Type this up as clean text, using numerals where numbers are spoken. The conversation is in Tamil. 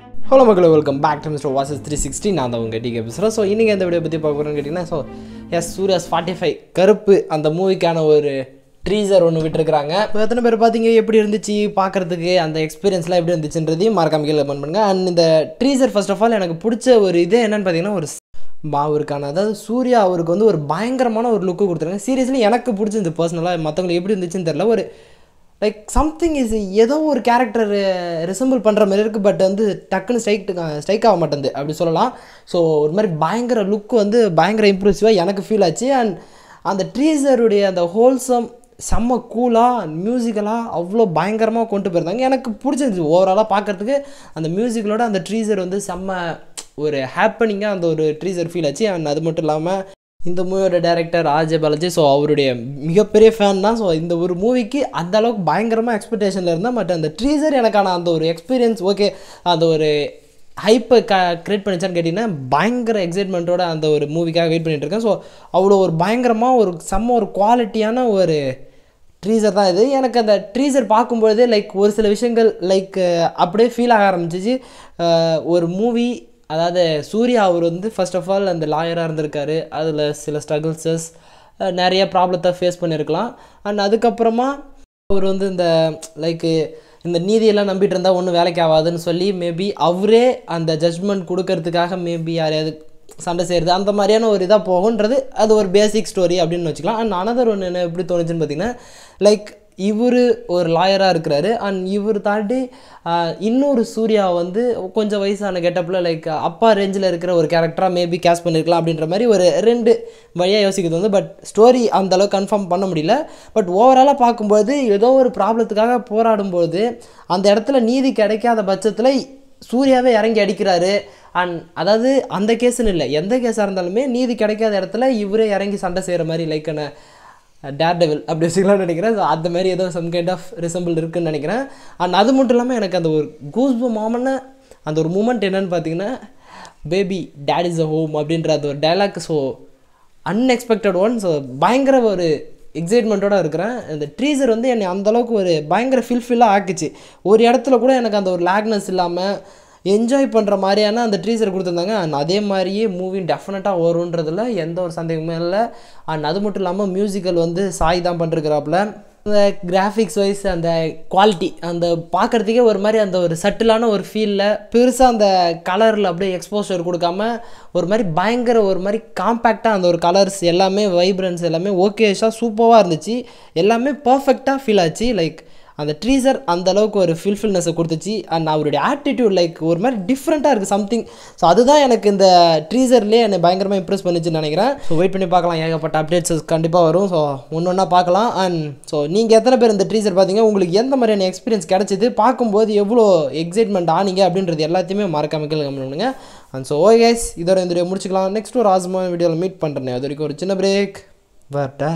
ஹலோ மக்களே, வெல்கம் பேக் டு மிஸ்டர் வாசஸ் 360. நான் தான் உங்கள் டிகே பேசுகிறேன். ஸோ இன்றைக்கி இந்த வீடியோ பற்றி பார்க்க போகிறேன்னு கேட்டிங்கன்னா, எஸ் சூர்யாஸ் 45 கருப்பு அந்த மூவிக்கான ஒரு ட்ரீசர் ஒன்று விட்டுருக்குறாங்க. இப்போ எத்தனை பேர் பார்த்தீங்க, எப்படி இருந்துச்சு பார்க்குறதுக்கு, அந்த எக்ஸ்பீரியன்ஸ்லாம் எப்படி இருந்துச்சுன்றதையும் மறக்காம கீழே கமெண்ட் பண்ணுங்கள். அண்ட் இந்த ட்ரீசர் ஃபர்ஸ்ட் ஆஃப் ஆல் எனக்கு பிடிச்ச ஒரு இது என்னென்னு பார்த்தீங்கன்னா, ஒரு அவருக்கான அதாவது சூர்யா அவருக்கு வந்து ஒரு பயங்கரமான ஒரு லுக்கு கொடுத்துருக்காங்க. சீரியஸ்லி எனக்கு பிடிச்சிருந்து பர்சனலாக. மற்றவங்களுக்கு எப்படி இருந்துச்சுன்னு தெரில. ஒரு லைக் சம்திங் இஸ் ஏதோ ஒரு கேரக்டர் ரிசம்பிள் பண்ணுற மாதிரி இருக்குது. பட் வந்து டக்குன்னு ஸ்ட்ரைக் ஆக மாட்டேங்குது அப்படி சொல்லலாம். ஸோ ஒரு மாதிரி பயங்கர லுக் வந்து பயங்கர இம்ப்ரெசிவாக எனக்கு ஃபீல் ஆச்சு. அண்ட் அந்த ட்ரீசருடைய அந்த ஹோல்சம் செம்ம கூலாக மியூசிக்கலாக அவ்வளோ பயங்கரமாக கொண்டு போயிருந்தாங்க. எனக்கு பிடிச்சிருந்துச்சு ஓவராலாக பார்க்குறதுக்கு. அந்த மியூசிக்கலோட அந்த ட்ரீசர் வந்து செம்ம ஒரு ஹாப்பனிங்காக அந்த ஒரு ட்ரீசர் ஃபீல் ஆச்சு. அண்ட் அது மட்டும் இல்லாமல் இந்த மூவியோட டைரக்டர் ஆர்ஜே பாலாஜி, ஸோ அவருடைய மிகப்பெரிய ஃபேன் தான். ஸோ இந்த ஒரு மூவிக்கு அந்த அளவுக்கு பயங்கரமாக எக்ஸ்பெக்டேஷனில் இருந்தேன். பட் அந்த ட்ரீசர் எனக்கான அந்த ஒரு எக்ஸ்பீரியன்ஸ் ஓகே, அந்த ஒரு ஹைப்பை க்ரியேட் பண்ணிச்சான்னு கேட்டிங்கன்னா, பயங்கர எக்ஸைட்மெண்ட்டோட அந்த ஒரு மூவிக்காக வெயிட் பண்ணிகிட்ருக்கேன். ஸோ அவ்வளோ ஒரு பயங்கரமாக ஒரு செம்ம ஒரு குவாலிட்டியான ஒரு ட்ரீசர் தான் இது. எனக்கு அந்த ட்ரீசர் பார்க்கும்பொழுதே லைக் ஒரு சில விஷயங்கள் லைக் அப்படியே ஃபீல் ஆக ஆரம்பிச்சிச்சு. ஒரு மூவி, அதாவது சூர்யா அவர் வந்து ஃபர்ஸ்ட் ஆஃப் ஆல் அந்த லாயராக இருந்திருக்காரு. அதில் சில ஸ்ட்ரகிள்ஸஸ் நிறைய ப்ராப்ளத்தை ஃபேஸ் பண்ணியிருக்கலாம். அண்ட் அதுக்கப்புறமா அவர் வந்து இந்த லைக்கு இந்த நீதியெல்லாம் நம்பிட்டு இருந்தால் ஒன்றும் வேலைக்கு ஆகாதுன்னு சொல்லி மேபி அவரே அந்த ஜட்ஜ்மெண்ட் கொடுக்கறதுக்காக மேபி யாரையாவது சண்டை செய்கிறது அந்த மாதிரியான ஒரு இதாக போகுன்றது அது ஒரு பேசிக் ஸ்டோரி அப்படின்னு வச்சுக்கலாம். அண்ட் அனதர் ஒன்று என்ன எப்படி தோணுச்சுன்னு பார்த்தீங்கன்னா, லைக் இவர் ஒரு லாயராக இருக்கிறாரு. அண்ட் இவர் தாண்டி இன்னொரு சூர்யா வந்து கொஞ்சம் வயசான கெட்டப்பில் லைக் அப்பா ரேஞ்சில் இருக்கிற ஒரு கேரக்டராக மேபி கேஸ்ட் பண்ணியிருக்கலாம் அப்படின்ற மாதிரி ஒரு ரெண்டு வழியாக யோசிக்கிறது வந்து. பட் ஸ்டோரி அந்தளவுக்கு கன்ஃபார்ம் பண்ண முடியல. பட் ஓவராலாக பார்க்கும்போது ஏதோ ஒரு ப்ராப்ளத்துக்காக போராடும்போது அந்த இடத்துல நீதி கிடைக்காத பட்சத்தில் சூர்யாவே இறங்கி அடிக்கிறாரு. அண்ட் அதாவது அந்த கேஸுன்னு இல்லை, எந்த கேஸாக இருந்தாலுமே நீதி கிடைக்காத இடத்துல இவரே இறங்கி சண்டை செய்கிற மாதிரி லைக் டேர் டெவில் அப்படி வச்சுக்கலாம்னு நினைக்கிறேன். ஸோ அந்த மாதிரி ஏதோ சம் கைண்ட் ஆஃப் ரிசம்பிள் இருக்குதுன்னு நினைக்கிறேன். அண்ட் அது மட்டும் இல்லாமல் எனக்கு அந்த ஒரு கூஸ்பமான அந்த ஒரு மூமெண்ட் என்னென்னு பார்த்தீங்கன்னா, baby date is a home அப்படின்ற அந்த ஒரு dialogue. So unexpected one. So பயங்கர ஒரு எக்ஸைட்மெண்ட்டோடு இருக்கிறேன். இந்த ட்ரீசர் வந்து என்னை அந்தளவுக்கு ஒரு பயங்கர ஃபில்ஃபில்லாக ஆக்குச்சு. ஒரு இடத்துல கூட எனக்கு அந்த ஒரு லேக்னஸ் இல்லாமல் என்ஜாய் பண்ணுற மாதிரியான அந்த ட்ரீசர் கொடுத்துருந்தாங்க. அண்ட் அதே மாதிரியே மூவி டெஃபினட்டாக வரும்ன்றதில் எந்த ஒரு சந்தேகமே இல்லை. அண்ட் அது மட்டும் இல்லாமல் மியூசிக்கல் வந்து சாய் தான் பண்ணிருக்கிறாப்புல. அந்த கிராஃபிக்ஸ் வைஸ் அந்த குவாலிட்டி அந்த பார்க்குறதுக்கே ஒரு மாதிரி அந்த ஒரு சட்டிலான ஒரு ஃபீலில் பெருசாக அந்த கலரில் அப்படியே எக்ஸ்போஷர் கொடுக்காம ஒரு மாதிரி பயங்கர ஒரு மாதிரி காம்பேக்டாக அந்த ஒரு கலர்ஸ் எல்லாமே வைப்ரன்ஸ் எல்லாமே ஓகேஷாக சூப்பராக இருந்துச்சு. எல்லாமே பர்ஃபெக்டாக ஃபீல் ஆச்சு. லைக் அந்த ட்ரீசர் அந்தளவுக்கு ஒரு ஃபில்ஃபில்னஸை கொடுத்துச்சு. அண்ட் அவருடைய ஆட்டிடியூட் லைக் ஒரு மாதிரி டிஃப்ரெண்ட்டாக இருக்குது சம்திங். ஸோ அதுதான் எனக்கு இந்த ட்ரீசர்லேயே என்னை பயங்கரமாக இம்ப்ரெஸ் பண்ணிச்சுன்னு நினைக்கிறேன். ஸோ வெயிட் பண்ணி பார்க்கலாம், ஏகப்பட்ட அப்டேட்ஸ் கண்டிப்பாக வரும். ஸோ ஒன்று ஒன்றா பார்க்கலாம். அண்ட் ஸோ நீங்கள் எத்தனை பேர் இந்த ட்ரீசர் பார்த்தீங்க, உங்களுக்கு எந்த மாதிரியான எக்ஸ்பீரியன்ஸ் கிடச்சிது, பார்க்கும்போது எவ்வளோ எக்ஸைட்மெண்ட் ஆனீங்க அப்படின்றது எல்லாத்தையுமே மறக்காம கமெண்ட் பண்ணுங்க. அண்ட் ஸோ ஓகே கைஸ், இதோட இந்த வீடியோ முடிச்சுக்கலாம். நெக்ஸ்ட் ஒரு ஆசமான வீடியோவில் மீட் பண்ணுறேன். அது வரைக்கும் ஒரு சின்ன பிரேக் வரட்டா.